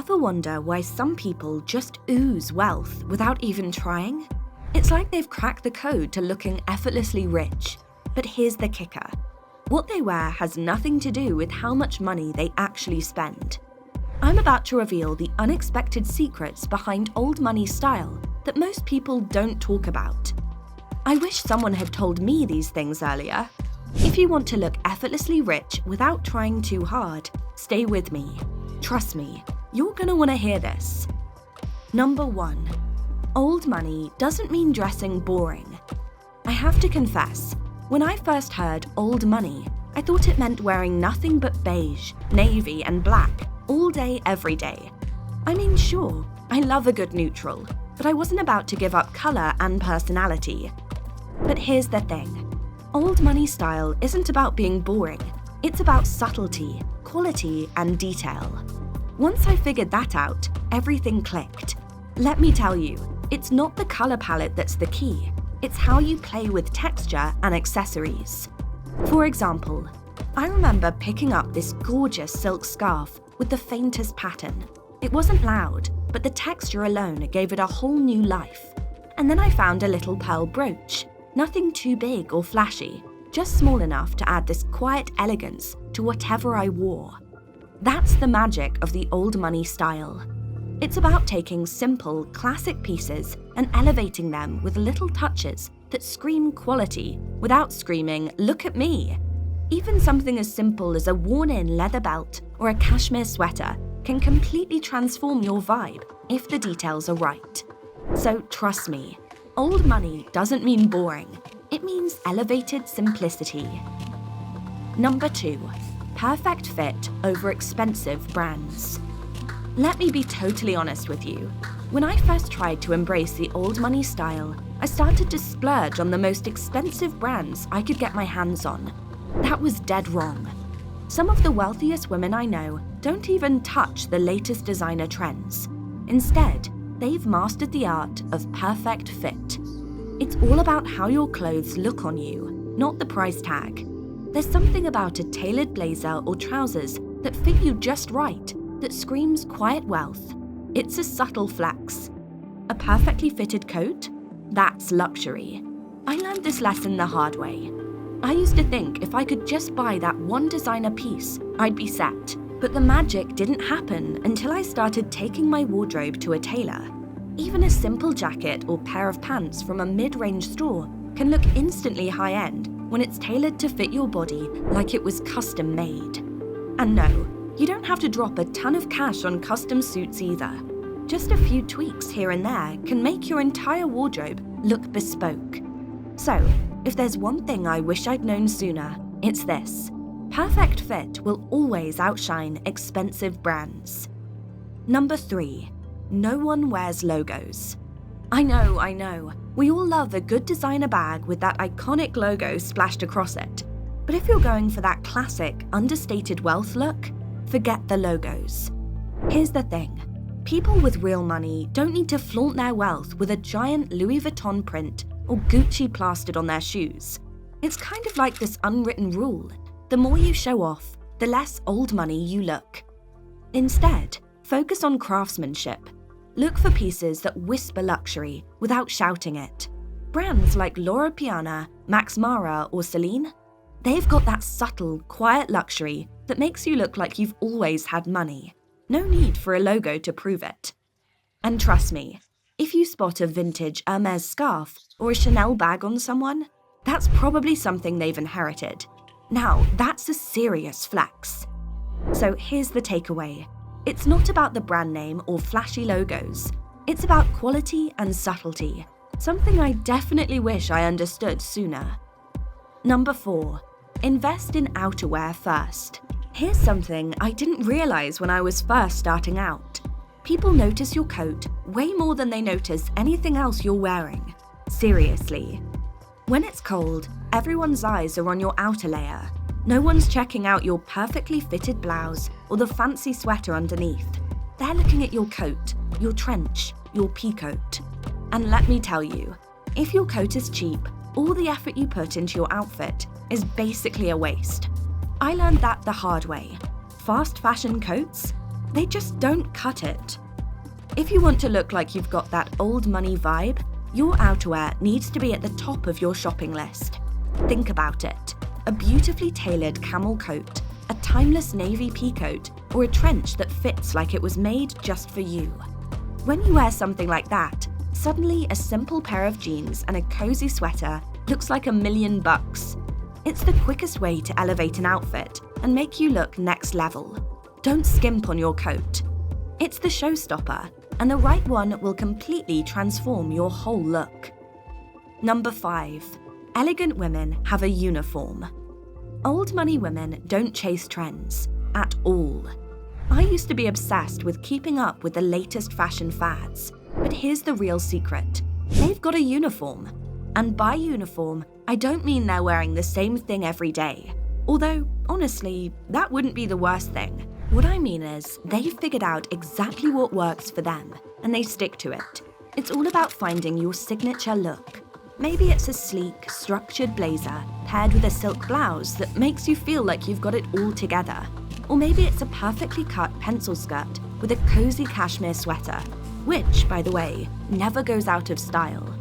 Ever wonder why some people just ooze wealth without even trying? It's like they've cracked the code to looking effortlessly rich. But here's the kicker. What they wear has nothing to do with how much money they actually spend. I'm about to reveal the unexpected secrets behind old money style that most people don't talk about. I wish someone had told me these things earlier. If you want to look effortlessly rich without trying too hard, stay with me. Trust me, you're gonna wanna hear this. Number 1. Old money doesn't mean dressing boring. I have to confess, when I first heard old money, I thought it meant wearing nothing but beige, navy, and black all day, every day. I mean, sure, I love a good neutral, but I wasn't about to give up color and personality. But here's the thing. Old money style isn't about being boring. It's about subtlety, quality, and detail. Once I figured that out, everything clicked. Let me tell you, it's not the color palette that's the key. It's how you play with texture and accessories. For example, I remember picking up this gorgeous silk scarf with the faintest pattern. It wasn't loud, but the texture alone gave it a whole new life. And then I found a little pearl brooch. Nothing too big or flashy, just small enough to add this quiet elegance to whatever I wore. That's the magic of the old money style. It's about taking simple, classic pieces and elevating them with little touches that scream quality without screaming, "Look at me!" Even something as simple as a worn-in leather belt or a cashmere sweater can completely transform your vibe if the details are right. So trust me, old money doesn't mean boring. It means elevated simplicity. Number 2. Perfect fit over expensive brands. Let me be totally honest with you. When I first tried to embrace the old money style, I started to splurge on the most expensive brands I could get my hands on. That was dead wrong. Some of the wealthiest women I know don't even touch the latest designer trends. Instead, they've mastered the art of perfect fit. It's all about how your clothes look on you, not the price tag. There's something about a tailored blazer or trousers that fit you just right that screams quiet wealth. It's a subtle flex. A perfectly fitted coat? That's luxury. I learned this lesson the hard way. I used to think if I could just buy that one designer piece, I'd be set. But the magic didn't happen until I started taking my wardrobe to a tailor. Even a simple jacket or pair of pants from a mid-range store can look instantly high-end when it's tailored to fit your body like it was custom made. And no, you don't have to drop a ton of cash on custom suits either. Just a few tweaks here and there can make your entire wardrobe look bespoke. So, if there's one thing I wish I'd known sooner, it's this. Perfect fit will always outshine expensive brands. Number 3. No one wears logos. I know. We all love a good designer bag with that iconic logo splashed across it. But if you're going for that classic, understated wealth look, forget the logos. Here's the thing. People with real money don't need to flaunt their wealth with a giant Louis Vuitton print or Gucci plastered on their shoes. It's kind of like this unwritten rule. The more you show off, the less old money you look. Instead, focus on craftsmanship. Look for pieces that whisper luxury without shouting it. Brands like Loro Piana, Max Mara, or Celine, they've got that subtle, quiet luxury that makes you look like you've always had money. No need for a logo to prove it. And trust me, if you spot a vintage Hermes scarf or a Chanel bag on someone, that's probably something they've inherited. Now, that's a serious flex. So here's the takeaway. It's not about the brand name or flashy logos. It's about quality and subtlety, something I definitely wish I understood sooner. Number 4. Invest in outerwear first. Here's something I didn't realize when I was first starting out. People notice your coat way more than they notice anything else you're wearing. Seriously. When it's cold, everyone's eyes are on your outer layer. No one's checking out your perfectly fitted blouse or the fancy sweater underneath. They're looking at your coat, your trench, your peacoat. And let me tell you, if your coat is cheap, all the effort you put into your outfit is basically a waste. I learned that the hard way. Fast fashion coats? They just don't cut it. If you want to look like you've got that old money vibe, your outerwear needs to be at the top of your shopping list. Think about it. A beautifully tailored camel coat, a timeless navy peacoat, or a trench that fits like it was made just for you. When you wear something like that, suddenly a simple pair of jeans and a cozy sweater looks like $1,000,000. It's the quickest way to elevate an outfit and make you look next level. Don't skimp on your coat. It's the showstopper, and the right one will completely transform your whole look. Number 5. Elegant women have a uniform. Old money women don't chase trends at all. I used to be obsessed with keeping up with the latest fashion fads, but here's the real secret. They've got a uniform. And by uniform, I don't mean they're wearing the same thing every day. Although, honestly, that wouldn't be the worst thing. What I mean is, they've figured out exactly what works for them, and they stick to it. It's all about finding your signature look. Maybe it's a sleek, structured blazer paired with a silk blouse that makes you feel like you've got it all together. Or maybe it's a perfectly cut pencil skirt with a cozy cashmere sweater, which, by the way, never goes out of style.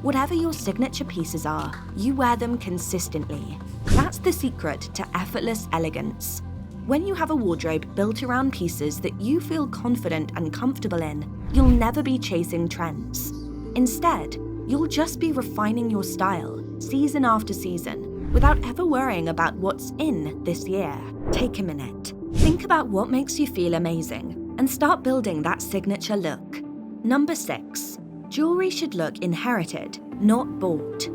Whatever your signature pieces are, you wear them consistently. That's the secret to effortless elegance. When you have a wardrobe built around pieces that you feel confident and comfortable in, you'll never be chasing trends. Instead, you'll just be refining your style, season after season, without ever worrying about what's in this year. Take a minute. Think about what makes you feel amazing, and start building that signature look. Number 6. Jewelry should look inherited, not bought.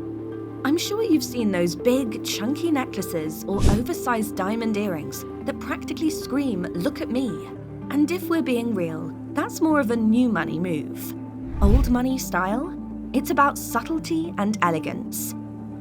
I'm sure you've seen those big, chunky necklaces or oversized diamond earrings that practically scream, "Look at me." And if we're being real, that's more of a new money move. Old money style? It's about subtlety and elegance.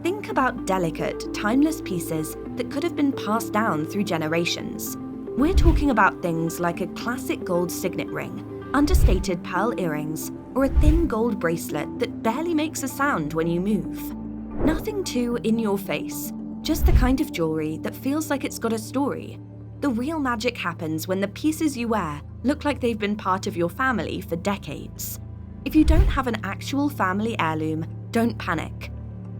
Think about delicate, timeless pieces that could have been passed down through generations. We're talking about things like a classic gold signet ring, understated pearl earrings, or a thin gold bracelet that barely makes a sound when you move. Nothing too in your face, just the kind of jewelry that feels like it's got a story. The real magic happens when the pieces you wear look like they've been part of your family for decades. If you don't have an actual family heirloom, don't panic.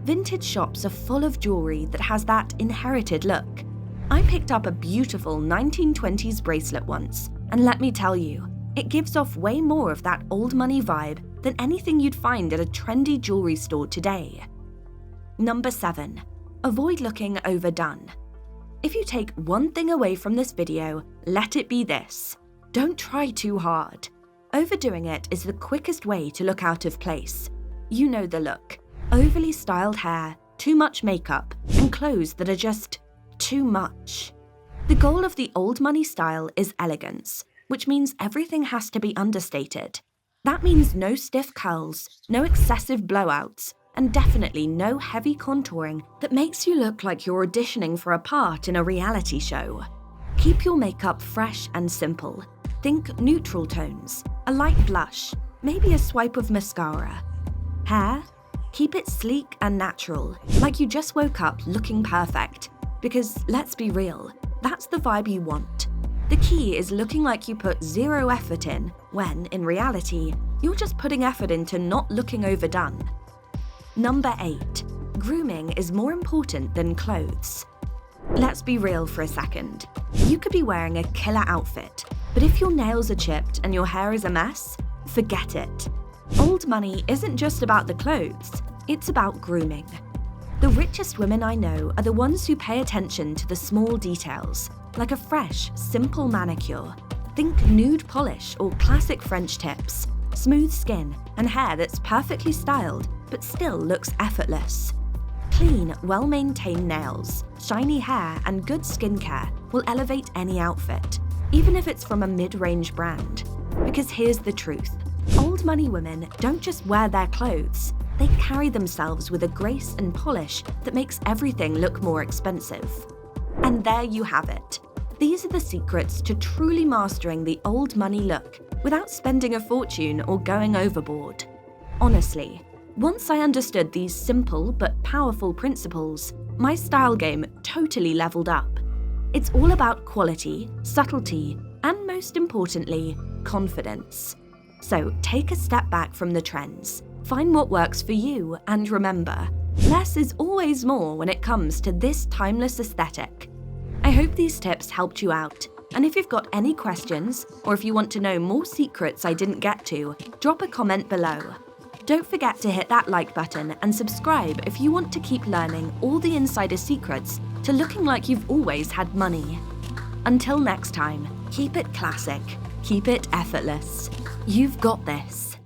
Vintage shops are full of jewelry that has that inherited look. I picked up a beautiful 1920s bracelet once, and let me tell you, it gives off way more of that old money vibe than anything you'd find at a trendy jewelry store today. Number 7. Avoid looking overdone. If you take one thing away from this video, let it be this. Don't try too hard. Overdoing it is the quickest way to look out of place. You know the look. Overly styled hair, too much makeup, and clothes that are just too much. The goal of the old money style is elegance, which means everything has to be understated. That means no stiff curls, no excessive blowouts, and definitely no heavy contouring that makes you look like you're auditioning for a part in a reality show. Keep your makeup fresh and simple. Think neutral tones, a light blush, maybe a swipe of mascara. Hair? Keep it sleek and natural, like you just woke up looking perfect. Because let's be real, that's the vibe you want. The key is looking like you put zero effort in, when, in reality, you're just putting effort into not looking overdone. Number 8. Grooming is more important than clothes. Let's be real for a second. You could be wearing a killer outfit, but if your nails are chipped and your hair is a mess, forget it. Old money isn't just about the clothes, it's about grooming. The richest women I know are the ones who pay attention to the small details, like a fresh, simple manicure. Think nude polish or classic French tips, smooth skin, and hair that's perfectly styled but still looks effortless. Clean, well-maintained nails, shiny hair, and good skincare will elevate any outfit, even if it's from a mid-range brand. Because here's the truth. Old money women don't just wear their clothes, they carry themselves with a grace and polish that makes everything look more expensive. And there you have it. These are the secrets to truly mastering the old money look without spending a fortune or going overboard. Honestly, once I understood these simple but powerful principles, my style game totally leveled up. It's all about quality, subtlety, And most importantly, confidence. So take a step back from the trends, find what works for you, and remember, less is always more when it comes to this timeless aesthetic. I hope these tips helped you out, and if you've got any questions, or if you want to know more secrets I didn't get to, drop a comment below. Don't forget to hit that like button and subscribe if you want to keep learning all the insider secrets to looking like you've always had money. Until next time, keep it classic, keep it effortless. You've got this.